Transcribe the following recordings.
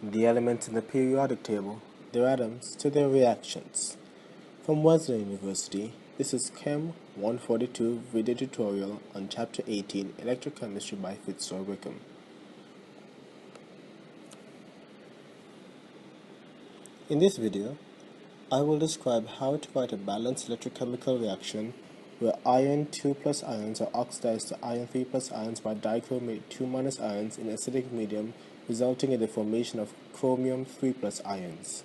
The elements in the periodic table, their atoms to their reactions. From Wesleyan University, this is Chem 142 video tutorial on Chapter 18 Electrochemistry by Fitzroy Wickham. In this video, I will describe how to write a balanced electrochemical reaction where iron 2 plus ions are oxidized to iron 3 plus ions by dichromate 2 minus ions in acidic medium, resulting in the formation of chromium 3 plus ions.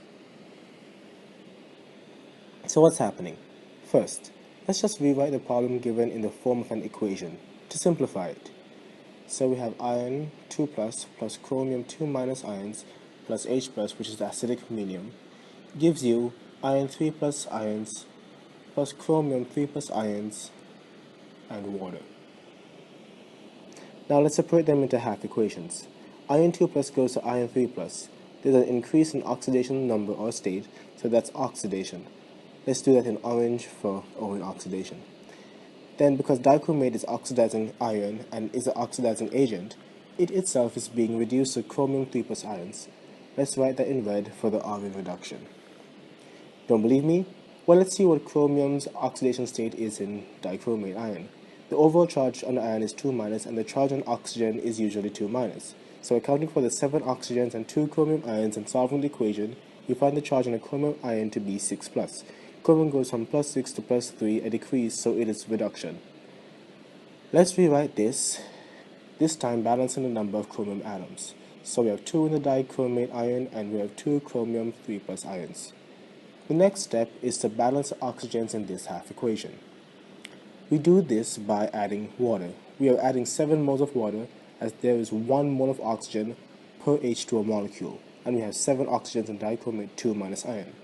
So what's happening? First, let's just rewrite the problem given in the form of an equation to simplify it. So we have iron 2 plus chromium 2 minus ions plus H plus, which is the acidic medium, gives you iron 3 plus ions plus chromium 3 plus ions and water. Now let's separate them into half equations. Iron 2 plus goes to iron 3 plus. There's an increase in oxidation number or state, so that's oxidation. Let's do that in orange for O in oxidation. Then, because dichromate is oxidizing iron and is an oxidizing agent, it itself is being reduced to chromium 3 plus ions. Let's write that in red for the R in reduction. Don't believe me? Well, let's see what chromium's oxidation state is in dichromate iron. The overall charge on the iron is 2 minus, and the charge on oxygen is usually 2 minus. So accounting for the 7 oxygens and 2 chromium ions and solving the equation, we find the charge on a chromium ion to be 6 plus. Chromium goes from plus 6 to plus 3, a decrease, so it is reduction. Let's rewrite this time balancing the number of chromium atoms. So we have 2 in the dichromate ion and we have 2 chromium 3 plus ions. The next step is to balance the oxygens in this half equation. We do this by adding water. We are adding 7 moles of water as there is 1 mole of oxygen per H2O molecule, and we have 7 oxygens in dichromate 2 minus iron.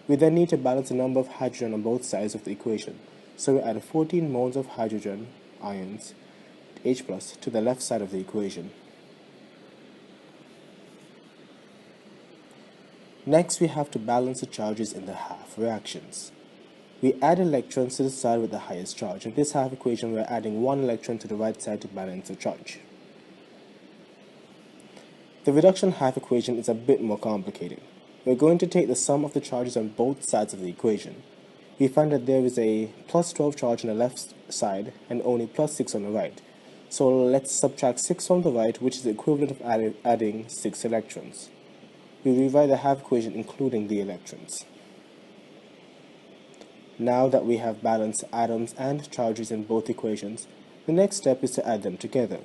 We then need to balance the number of hydrogen on both sides of the equation. So we add 14 moles of hydrogen ions, H plus, to the left side of the equation. Next, we have to balance the charges in the half reactions. We add electrons to the side with the highest charge. In this half equation, we are adding 1 electron to the right side to balance the charge. The reduction half equation is a bit more complicated. We're going to take the sum of the charges on both sides of the equation. We find that there is a plus 12 charge on the left side and only plus 6 on the right. So let's subtract 6 from the right, which is the equivalent of adding 6 electrons. We rewrite the half equation including the electrons. Now that we have balanced atoms and charges in both equations, the next step is to add them together.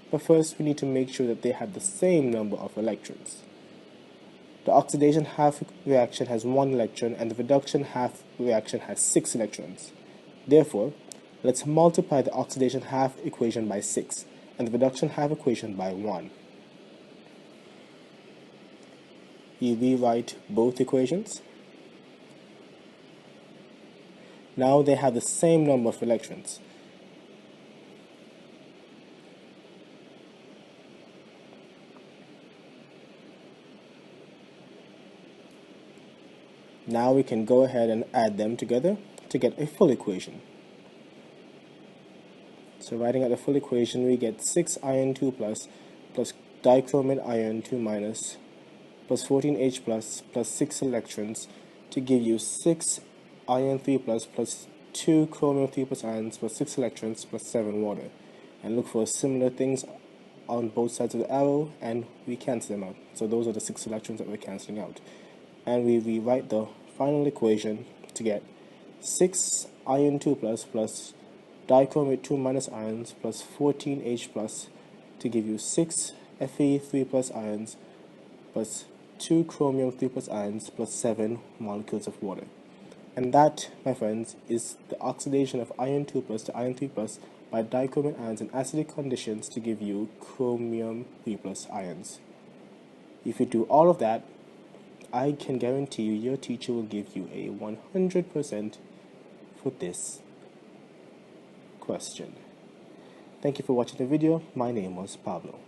But first we need to make sure that they have the same number of electrons. The oxidation half reaction has 1 electron and the reduction half reaction has 6 electrons. Therefore, let's multiply the oxidation half equation by 6 and the reduction half equation by 1. We rewrite both equations. Now they have the same number of electrons. Now we can go ahead and add them together to get a full equation. So writing out the full equation, we get 6 iron 2 plus dichromate iron 2 minus plus 14H plus 6 electrons to give you 6 iron 3 plus 2 chromium 3 plus ions plus 6 electrons plus 7 water. And look for similar things on both sides of the arrow and we cancel them out. So those are the 6 electrons that we're cancelling out. And we rewrite the final equation to get 6 iron 2 plus dichromate 2 minus ions plus 14H plus to give you 6 Fe 3 plus ions plus 2 chromium 3 plus ions plus 7 molecules of water. And that, my friends, is the oxidation of iron 2 plus to iron 3 plus by dichromate ions in acidic conditions to give you chromium 3 plus ions. If you do all of that, I can guarantee you your teacher will give you a 100% for this question. Thank you for watching the video. My name was Pablo.